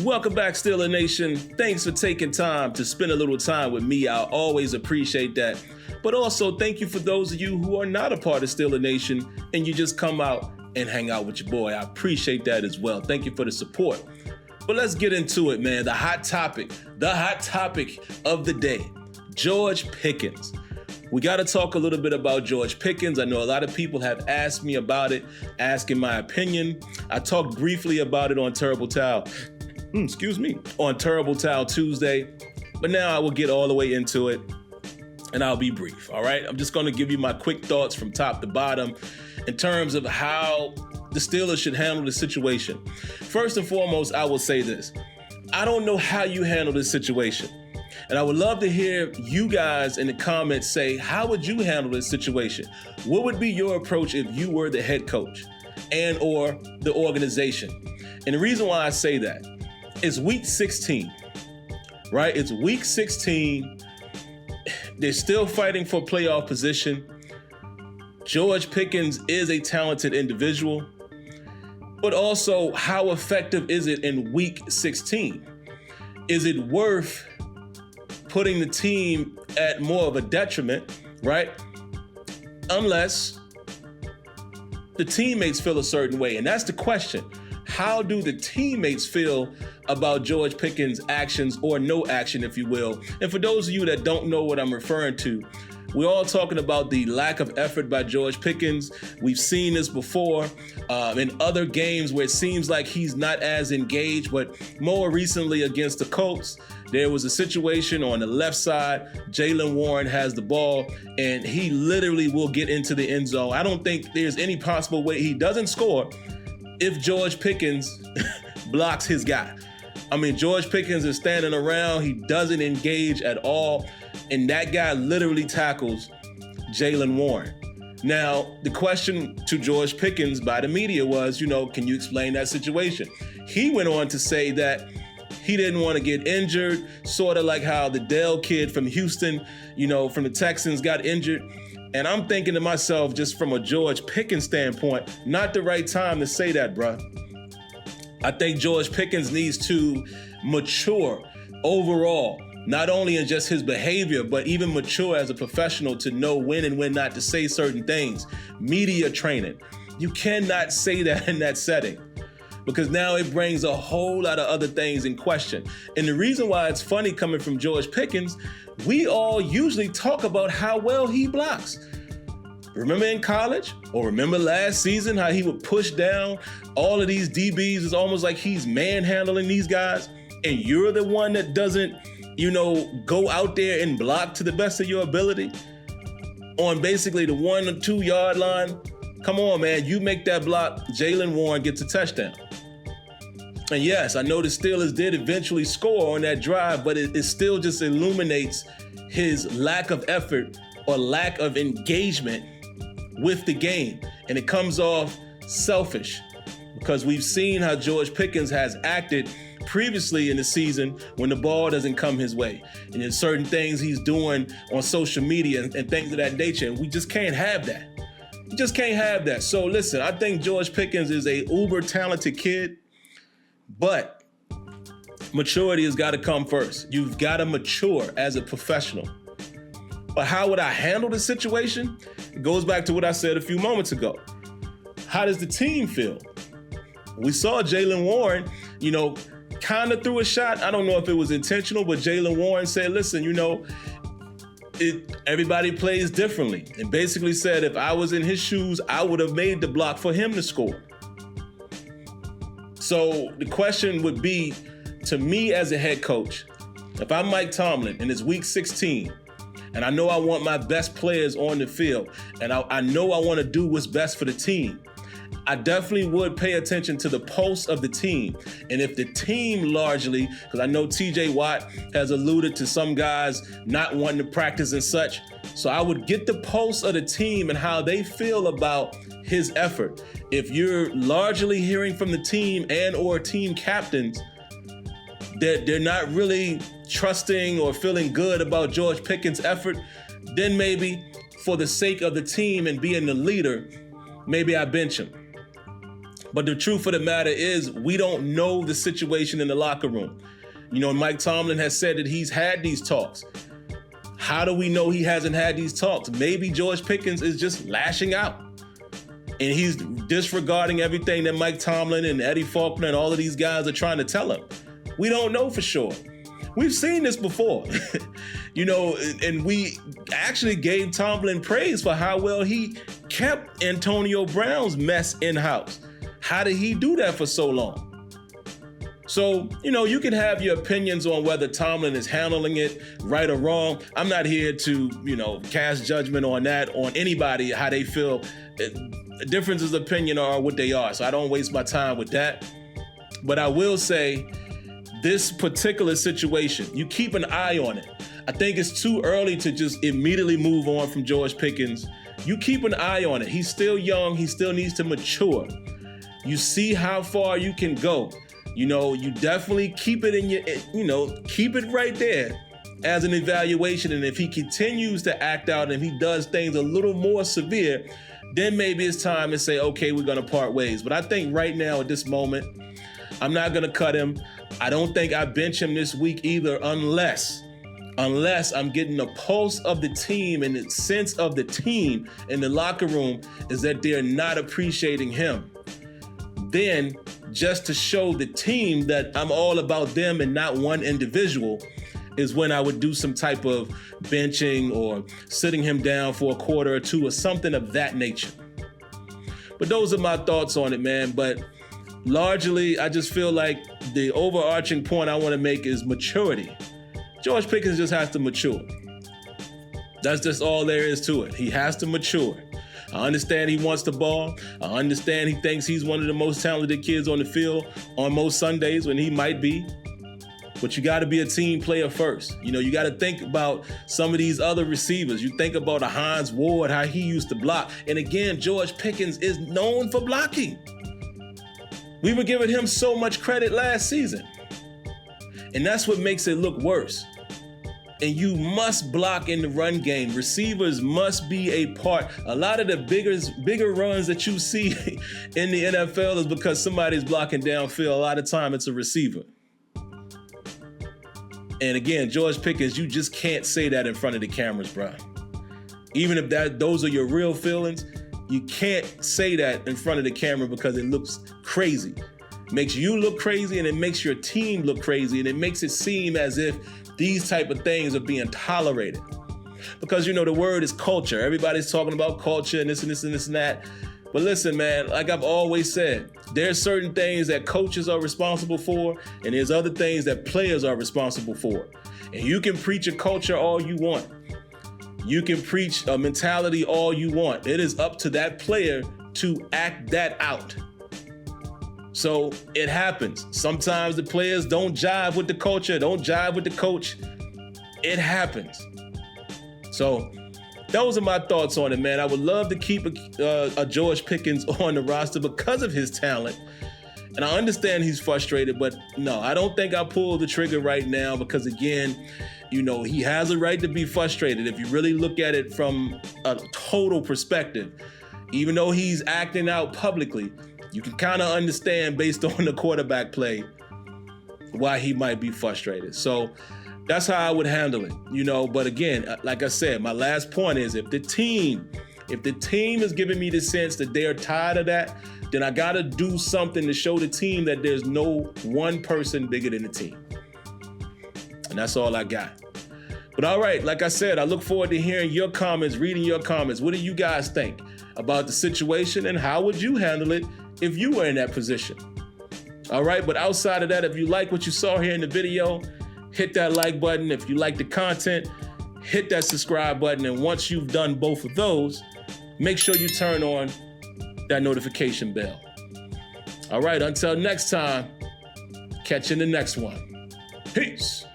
Welcome back, Steeler Nation. Thanks for taking time to spend a little time with me. I always appreciate that. But also, thank you for those of you who are not a part of Steeler Nation and you just come out and hang out with your boy. I appreciate that as well. Thank you for the support. But let's get into it, man. The hot topic of the day, George Pickens. We got to talk a little bit about George Pickens. I know a lot of people have asked me about it, asking my opinion. I talked briefly about it on Terrible Towel Tuesday, but now I will get all the way into it and I'll be brief, all right? I'm just going to give you my quick thoughts from top to bottom in terms of how the Steelers should handle the situation. First and foremost, I will say this. I don't know how you handle this situation. And I would love to hear you guys in the comments say, how would you handle this situation? What would be your approach if you were the head coach and or the organization? And the reason why I say that is week 16, right? It's week 16. They're still fighting for playoff position. George Pickens is a talented individual, but also how effective is it in week 16? Is it worth putting the team at more of a detriment, right? Unless the teammates feel a certain way. And that's the question. How do the teammates feel about George Pickens' actions or no action, if you will? And for those of you that don't know what I'm referring to, we're all talking about the lack of effort by George Pickens. We've seen this before in other games where it seems like he's not as engaged, but more recently against the Colts, there was a situation on the left side. Jaylen Warren has the ball, and he literally will get into the end zone. I don't think there's any possible way he doesn't score if George Pickens blocks his guy. I mean, George Pickens is standing around. He doesn't engage at all. And that guy literally tackles Jaylen Warren. Now, the question to George Pickens by the media was, can you explain that situation? He went on to say that he didn't want to get injured, sort of like how the Dell kid from Houston, from the Texans got injured. And I'm thinking to myself, just from a George Pickens standpoint, not the right time to say that, bruh. I think George Pickens needs to mature overall, not only in just his behavior, but even mature as a professional to know when and when not to say certain things. Media training. You cannot say that in that setting because now it brings a whole lot of other things in question. And the reason why it's funny coming from George Pickens, we all usually talk about how well he blocks. Remember in college, or remember last season how he would push down all of these DBs? It's almost like he's manhandling these guys, and you're the one that doesn't, go out there and block to the best of your ability on basically the 1 or 2 yard line. Come on, man, you make that block, Jaylen Warren gets a touchdown. And yes, I know the Steelers did eventually score on that drive, but it still just illuminates his lack of effort or lack of engagement with the game. And it comes off selfish because we've seen how George Pickens has acted previously in the season when the ball doesn't come his way. And there's certain things he's doing on social media and things of that nature. And we just can't have that. You just can't have that. So listen, I think George Pickens is a uber talented kid, but maturity has got to come first. You've got to mature as a professional. But how would I handle the situation? It goes back to what I said a few moments ago. How does the team feel? We saw Jaylen Warren, kind of threw a shot. I don't know if it was intentional, but Jaylen Warren said, listen, everybody plays differently. And basically said, if I was in his shoes, I would have made the block for him to score. So the question would be, to me as a head coach, if I'm Mike Tomlin and it's week 16, and I know I want my best players on the field, and I know I want to do what's best for the team, I definitely would pay attention to the pulse of the team. And if the team largely, because I know TJ Watt has alluded to some guys not wanting to practice and such, so I would get the pulse of the team and how they feel about his effort. If you're largely hearing from the team and or team captains that they're not really trusting or feeling good about George Pickens' effort, then maybe for the sake of the team and being the leader, maybe I bench him. But the truth of the matter is, we don't know the situation in the locker room. You know, Mike Tomlin has said that he's had these talks. How do we know he hasn't had these talks? Maybe George Pickens is just lashing out and he's disregarding everything that Mike Tomlin and Eddie Faulkner and all of these guys are trying to tell him. We don't know for sure. We've seen this before, you know, and we actually gave Tomlin praise for how well he kept Antonio Brown's mess in-house. How did he do that for so long? So, you know, you can have your opinions on whether Tomlin is handling it right or wrong. I'm not here to, you know, cast judgment on that, on anybody, how they feel. Differences of opinion are what they are, so I don't waste my time with that. But I will say, this particular situation, you keep an eye on it. I think it's too early to just immediately move on from George Pickens. You keep an eye on it. He's still young. He still needs to mature. You see how far you can go. You know, you definitely keep it in your, you know, keep it right there as an evaluation. And if he continues to act out and he does things a little more severe, then maybe it's time to say, okay, we're going to part ways. But I think right now at this moment, I'm not going to cut him. I don't think I bench him this week either unless I'm getting a pulse of the team and the sense of the team in the locker room is that they're not appreciating him. Then just to show the team that I'm all about them and not one individual is when I would do some type of benching or sitting him down for a quarter or two or something of that nature. But those are my thoughts on it, man. But largely, I just feel like the overarching point I want to make is maturity. George Pickens just has to mature. That's just all there is to it. He has to mature. I understand he wants the ball. I understand he thinks he's one of the most talented kids on the field on most Sundays when he might be. But you got to be a team player first. You know, you got to think about some of these other receivers. You think about a Hines Ward, how he used to block. And again, George Pickens is known for blocking. We were giving him so much credit last season. And that's what makes it look worse. And you must block in the run game. Receivers must be a part. A lot of the bigger runs that you see in the NFL is because somebody's blocking downfield. A lot of time it's a receiver. And again, George Pickens, you just can't say that in front of the cameras, bro. Even if those are your real feelings, you can't say that in front of the camera because it looks crazy. It makes you look crazy and it makes your team look crazy and it makes it seem as if these type of things are being tolerated. Because, you know, the word is culture. Everybody's talking about culture and this and this and this and that. But listen, man, like I've always said, there's certain things that coaches are responsible for and there's other things that players are responsible for. And you can preach a culture all you want. You can preach a mentality all you want. It is up to that player to act that out. So it happens. Sometimes the players don't jive with the culture, don't jive with the coach. It happens. So those are my thoughts on it, man. I would love to keep a George Pickens on the roster because of his talent. And I understand he's frustrated, but no, I don't think I'll pull the trigger right now because, again, you know, he has a right to be frustrated. If you really look at it from a total perspective, even though he's acting out publicly, you can kind of understand based on the quarterback play why he might be frustrated. So that's how I would handle it, you know. But again, like I said, my last point is if the team is giving me the sense that they're tired of that, then I got to do something to show the team that there's no one person bigger than the team. And that's all I got. But all right, like I said, I look forward to hearing your comments, reading your comments. What do you guys think about the situation and how would you handle it if you were in that position? All right, but outside of that, if you like what you saw here in the video, hit that like button. If you like the content, hit that subscribe button. And once you've done both of those, make sure you turn on that notification bell. All right, until next time, catch you in the next one. Peace.